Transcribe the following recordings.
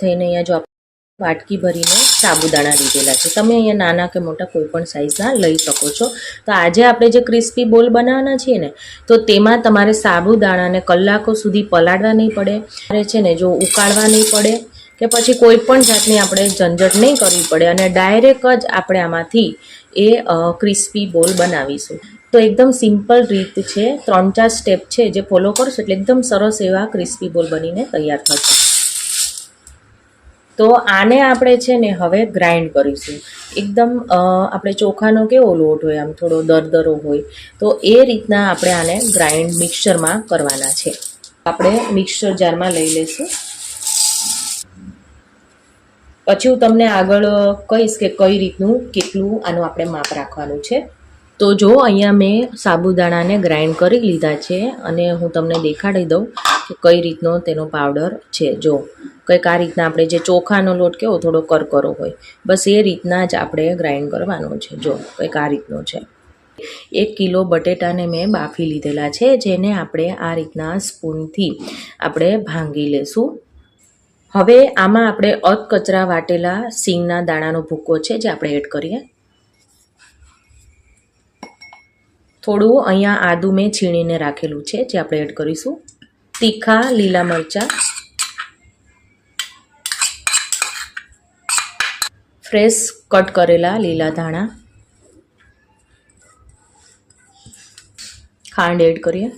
થઈને અહીંયા જો વાટકી ભરીને સાબુદાણા લીધેલા છે. તમે અહીંયા નાના કે મોટા કોઈ પણ સાઇઝના લઈ શકો છો. તો આજે આપણે જે ક્રિસ્પી બોલ બનાવવાના છીએ ને, તો તેમાં તમારે સાબુદાણાને કલાકો સુધી પલાળવા નહીં પડે, છે ને જો ઉકાળવા નહીં પડે કે પછી કોઈ પણ જાતની આપણે ઝંઝટ નહીં કરવી પડે, અને ડાયરેક્ટ જ આપણે આમાંથી એ ક્રિસ્પી બોલ બનાવીશું. તો એકદમ સિમ્પલ રીત છે, 3-4 સ્ટેપ છે જે ફોલો કરશો એટલે એકદમ સરસ એવા ક્રિસ્પી બોલ બનીને તૈયાર થશે. તો આને આપણે છે ને હવે ગ્રાઇન્ડ કરીશું. એકદમ આપણે ચોખાનો કેવો લોટ હોય, આમ થોડો દરદરો હોય, તો એ રીતના આપણે આને ગ્રાઇન્ડ મિક્સરમાં કરવાના છે. આપણે મિક્સર જારમાં લઈ લઈશું. પછી હું તમને આગળ કહીશ કે કઈ રીતનું કેટલું આનું આપણે માપ રાખવાનું છે. તો જો અહીંયા મેં સાબુદાણાને ગ્રાઇન્ડ કરી લીધા છે અને હું તમને દેખાડી દઉં કે કઈ રીતનો તેનો પાવડર છે. જો કંઈક આ રીતના આપણે જે ચોખાનો લોટ કેવો થોડો કરકરો હોય, બસ એ રીતના જ આપણે ગ્રાઇન્ડ કરવાનો છે. જો કંઈક આ રીતનો છે. 1 કિલો બટેટાને મેં બાફી લીધેલા છે, જેને આપણે આ રીતના સ્પૂનથી આપણે ભાંગી લેશું. હવે આમાં આપણે અધકચરા વાટેલા સિંગના દાણાનો ભૂકો છે જે આપણે એડ કરીએ. થોડું અહીંયા આદું મેં છીણીને રાખેલું છે જે આપણે એડ કરીશું. તીખા લીલા મરચાં, ફ્રેશ કટ કરેલા લીલા ધાણા, ખાંડ એડ કરીએ,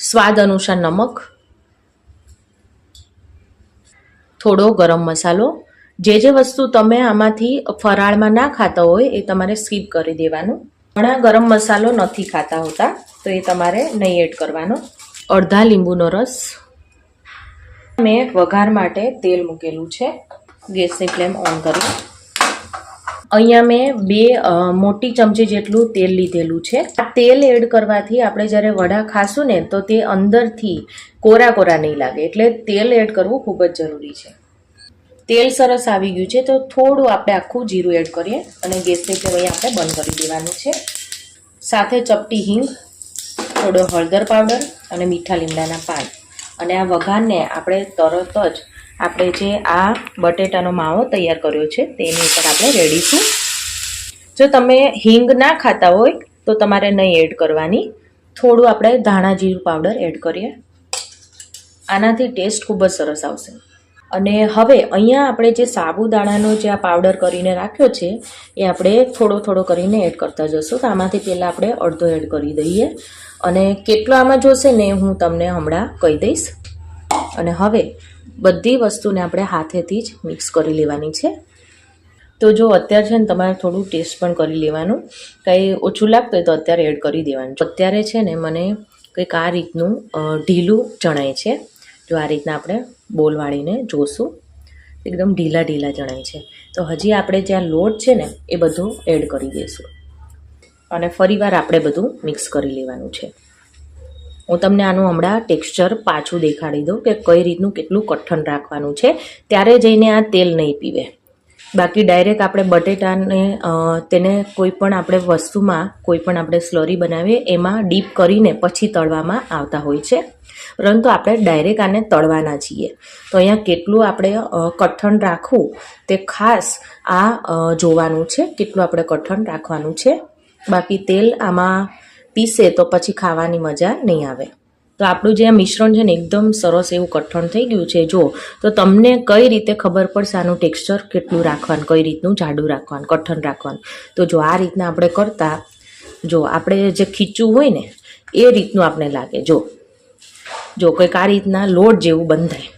સ્વાદ અનુસાર નમક, થોડો ગરમ મસાલો. જે વસ્તુ તમે આમાંથી ફરાળમાં ના ખાતા હોય એ તમારે સ્કીપ કરી દેવાનું. ઘણા ગરમ મસાલો નથી ખાતા હોતા તો એ તમારે નહીં એડ કરવાનો. અડધા લીંબુનો રસ. મેં વઘાર માટે તેલ મૂકેલું છે. ગેસની ફ્લેમ ઓન કરી અહીંયા મેં 2 મોટી ચમચી જેટલું તેલ લીધેલું છે. આ તેલ એડ કરવાથી આપણે જ્યારે વડા ખાશું ને તો તે અંદરથી કોરા કોરા નહીં લાગે, એટલે તેલ એડ કરવું ખૂબ જ જરૂરી છે. તેલ સરસ આવી ગયું છે તો થોડું આપણે આખું જીરું એડ કરીએ અને ગેસની ફ્લેમ અહીંયા આપણે બંધ કરી દેવાનું છે. સાથે ચપટી હિંગ, થોડો હળદર પાવડર અને મીઠા લીમડાના પાન. અને આ વઘારને આપણે તરત જ આપણે જે આ બટેટાનો માવો તૈયાર કર્યો છે તેની ઉપર આપણે રેડીશું. જો તમે હિંગ ના ખાતા હોય તો તમારે નહીં એડ કરવાની. થોડું આપણે ધાણા જીરું પાવડર એડ કરીએ. આનાથી ટેસ્ટ ખૂબ જ સરસ આવશે. અને હવે અહીંયા આપણે જે સાબુદાણાનો જે આ પાવડર કરીને રાખ્યો છે એ આપણે થોડો થોડો કરીને એડ કરતા જશું. તો આમાંથી પહેલાં આપણે અડધો એડ કરી દઈએ અને કેટલો આમાં જોશે ને હું તમને હમણાં કહી દઈશ. અને હવે બધી વસ્તુને આપણે હાથેથી જ મિક્સ કરી લેવાની છે. તો જો અત્યારે છે ને તમારે થોડું ટેસ્ટ પણ કરી લેવાનું. કંઈ ઓછું લાગતું હોય તો અત્યારે એડ કરી દેવાનું. અત્યારે છે ને મને કંઈક આ રીતનું ઢીલું જણાય છે. જો આ રીતના આપણે બોલ વાળીને જોશું, એકદમ ઢીલા ઢીલા જણાય છે. તો હજી આપણે જ્યાં લોટ છે ને એ બધું એડ કરી દઈશું અને ફરીવાર આપણે બધું મિક્સ કરી લેવાનું છે. હું તમને આનું હમણાં ટેક્સચર પાછું દેખાડી દઉં કે કઈ રીતનું કેટલું કઠણ રાખવાનું છે, ત્યારે જઈને આ તેલ નહીં પીવે. બાકી ડાયરેક્ટ આપણે બટેટાને તેને કોઈ પણ આપણે વસ્તુમાં કોઈ પણ આપણે સ્લરી બનાવીએ એમાં ડીપ કરીને પછી તળવામાં આવતા હોય છે, પરંતુ આપણે ડાયરેક્ટ આને તળવાના છીએ. તો અહીંયા કેટલું આપણે કઠણ રાખવું તે ખાસ આ જોવાનું છે, કેટલું આપણે કઠણ રાખવાનું છે. બાકી તેલ આમાં પીસે તો પછી ખાવાની મજા નહીં આવે. તો આપણું જે આ મિશ્રણ છે ને એકદમ સરસ એવું કઠણ થઈ ગયું છે. જો તો તમને કઈ રીતે ખબર પડશે આનું ટેક્સચર કેટલું રાખવાનું, કઈ રીતનું જાડું રાખવાનું, કઠણ રાખવાનું. તો જો આ રીતના આપણે કરતા, જો આપણે જે ખીચું હોય ને એ રીતનું આપણે લાગે. જો કંઈક આ રીતના લોટ જેવું બંધાય.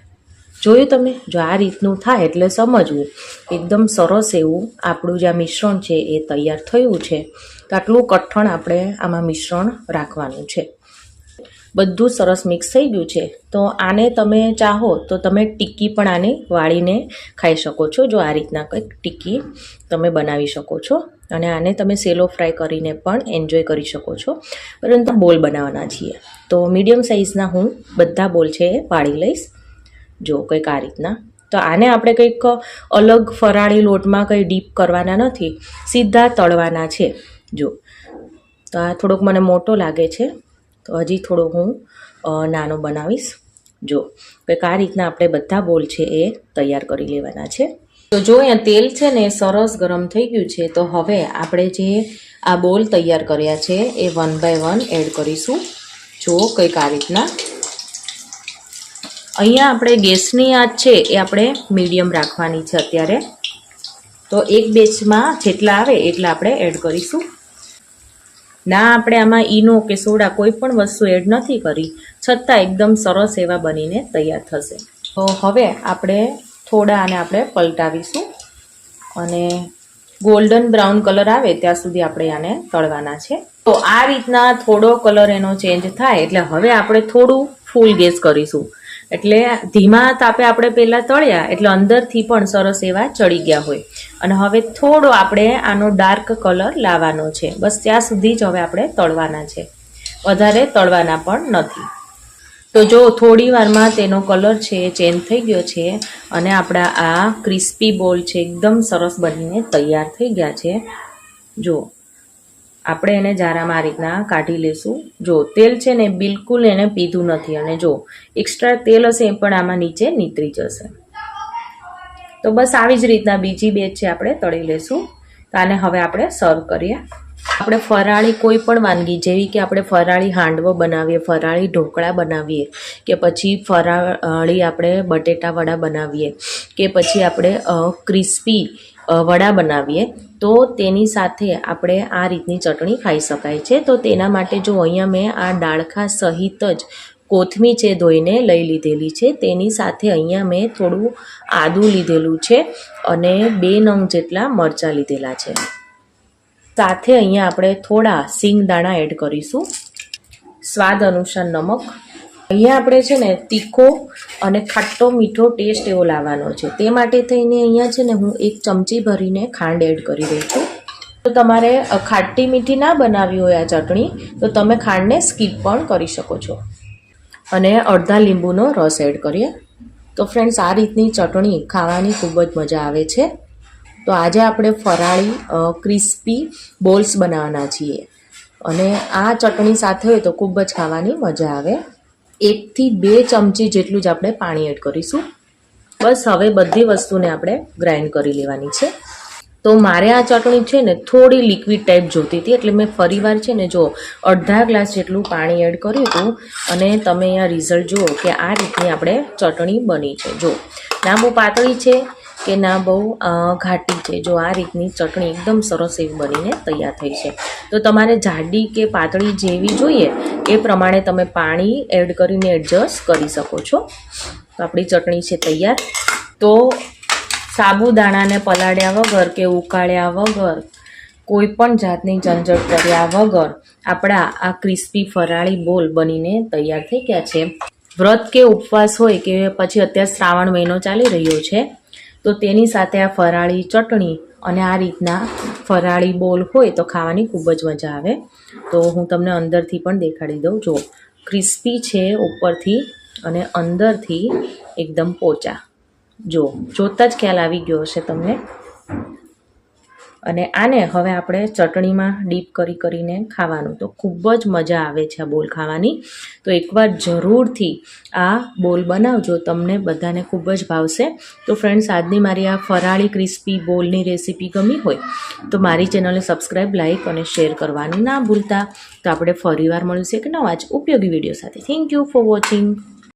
જોયું તમે? જો આ રીતનું થાય એટલે સમજવું એકદમ સરસ એવું આપણું જે આ મિશ્રણ છે એ તૈયાર થયું છે. તો આટલું કઠણ આપણે આમાં મિશ્રણ રાખવાનું છે. બધું સરસ મિક્સ થઈ ગયું છે. તો આને તમે ચાહો તો તમે ટિક્કી પણ આને વાળીને ખાઈ શકો છો. જો આ રીતના કંઈક ટિક્કી તમે બનાવી શકો છો અને આને તમે સેલો ફ્રાય કરીને પણ એન્જોય કરી શકો છો. પરંતુ બોલ બનાવવાના છીએ તો મીડિયમ સાઇઝના હું બધા બોલ છે એ વાળી લઈશ. જો કંઈક આ રીતના. તો આને આપણે કંઈક અલગ ફરાળી લોટમાં કંઈ ડીપ કરવાના નથી, સીધા તળવાના છે. જો તો આ થોડોક મને મોટો લાગે છે તો હજી થોડો હું નાનો બનાવીશ. જો કંઈક આ રીતના આપણે બધા બોલ છે એ તૈયાર કરી લેવાના છે. તો જો અહીંયા તેલ છે ને સરસ ગરમ થઈ ગયું છે. તો હવે આપણે જે આ બોલ તૈયાર કર્યા છે એ 1 બાય 1 એડ કરીશું. જો કંઈક આ રીતના. અહીંયા આપણે ગેસની આંચ છે એ આપણે મીડિયમ રાખવાની છે અત્યારે. તો એક બેચમાં જેટલા આવે એટલા આપણે એડ કરીશું. ના આપણે આમાં ઈનો કે સોડા કોઈ પણ વસ્તુ એડ નથી કરી, છતાં એકદમ સરસ એવા બનીને તૈયાર થશે. તો હવે આપણે થોડા આને આપણે પલટાવીશું અને ગોલ્ડન બ્રાઉન કલર આવે ત્યાં સુધી આપણે આને તળવાના છે. તો આ રીતના થોડો કલર એનો ચેન્જ થાય એટલે હવે આપણે થોડું ફૂલ ગેસ કરીશું. એટલે ધીમા તાપે આપણે પહેલાં તળ્યા એટલે અંદરથી પણ સરસ એવા ચડી ગયા હોય. અને હવે થોડો આપણે આનો ડાર્ક કલર લાવવાનો છે. બસ ત્યાં સુધી જ હવે આપણે તળવાના છે, વધારે તળવાના પણ નથી. તો જો થોડી વારમાં તેનો કલર છે એ ચેન્જ થઈ ગયો છે અને આપણા આ ક્રિસ્પી બોલ છે એકદમ સરસ બનીને તૈયાર થઈ ગયા છે. જો આપણે એને જારામાં આ રીતના કાઢી લેશું. જો તેલ છે ને બિલકુલ એને પીધું નથી અને જો એક્સ્ટ્રા તેલ હશે એ પણ આમાં નીચે નીતરી જશે. તો બસ આવી જ રીતના બીજી બેચ છે આપણે તળી લેશું. તો આને હવે આપણે સર્વ કરીએ. આપણે ફરાળી કોઈ પણ વાનગી જેવી કે આપણે ફરાળી હાંડવો બનાવીએ, ફરાળી ઢોકળા બનાવીએ કે પછી ફરાળી આપણે બટેટા વડા બનાવીએ કે પછી આપણે ક્રિસ્પી વડા બનાવીએ તો તેની સાથે આપણે આ રીતની ચટણી ખાઈ શકાય છે. તો તેના માટે જો અહીંયા મેં આ ડાળખા સહિત જ કોથમીર છે ધોઈને લઈ લીધેલી છે. તેની સાથે અહીંયા મેં થોડું આદું લીધેલું છે અને 2 નંગ જેટલા મરચાં લીધેલા છે. સાથે અહીંયા આપણે થોડા સિંગ દાણા એડ કરીશું. સ્વાદ અનુસાર નમક. અહીંયા આપણે છે ને તીખો અને ખાટો મીઠો ટેસ્ટ એવો લાવવાનો છે. તે માટે થઈને અહીંયા છે ને હું 1 ચમચી ભરીને ખાંડ એડ કરી રહી છું. તો તમારે ખાટી મીઠી ના બનાવી હોય આ ચટણી તો તમે ખાંડને સ્કીપ પણ કરી શકો છો. અને અડધા લીંબુનો રસ એડ કરીએ. તો ફ્રેન્ડ્સ આ રીતની ચટણી ખાવાની ખૂબ જ મજા આવે છે. તો આજે આપણે ફરાળી ક્રિસ્પી બોલ્સ બનાવવાના છીએ અને આ ચટણી સાથે હોય તો ખૂબ જ ખાવાની મજા આવે. 1 થી 2 ચમચી જેટલું જ આપણે પાણી એડ કરીશું. બસ હવે બધી વસ્તુને આપણે ગ્રાઇન્ડ કરી લેવાની છે. તો મારે આ ચટણી છે ને થોડી લિક્વિડ ટાઈપ જોતી હતી એટલે મેં ફરીવાર છે ને જો અડધા ગ્લાસ જેટલું પાણી એડ કર્યું હતું અને તમે અહીંયા રિઝલ્ટ જુઓ કે આ રીતની આપણે ચટણી બની છે. જો ના બહુ પાતળી છે કે ના બહુ ઘાટી છે. જો આ રીતની ચટણી એકદમ સરસ એવી બનીને તૈયાર થઈ છે. તો તમારે જાડી કે પાતળી જેવી જોઈએ એ પ્રમાણે તમે પાણી એડ કરીને એડજસ્ટ કરી શકો છો. તો આપણી ચટણી છે તૈયાર. તો સાબુદાણાને પલાળ્યા વગર કે ઉકાળ્યા વગર કોઈ પણ જાતની ઝંઝટ કર્યા વગર આપણા આ ક્રિસ્પી ફરાળી બોલ બનીને તૈયાર થઈ ગયા છે. વ્રત કે ઉપવાસ હોય કે પછી અત્યારે શ્રાવણ મહિનો ચાલી રહ્યો છે તો તેની સાથે આ ફરાળી ચટણી અને આ રીતના ફરાળી બોલ હોય તો ખાવાની ખૂબ જ મજા આવે. તો હું તમને અંદરથી પણ દેખાડી દઉં. જો ક્રિસ્પી છે ઉપરથી અને અંદરથી એકદમ પોચા. જો જોતાં જ ખ્યાલ આવી ગયો હશે તમને. અને આને હવે આપણે ચટણીમાં ડીપ કરીને ખાવાનું તો ખૂબ જ મજા આવે છે આ બોલ ખાવાની. તો એકવાર જરૂરથી આ બોલ બનાવજો, તમને બધાને ખૂબ જ ભાવશે. તો ફ્રેન્ડ્સ આજની મારી આ ફરાળી ક્રિસ્પી બોલની રેસીપી ગમી હોય તો મારી ચેનલને સબસ્ક્રાઈબ, લાઇક અને શેર કરવાનું ના ભૂલતા. તો આપણે ફરીવાર મળીશું એક નવા જ ઉપયોગી વિડીયો સાથે. Thank you for watching.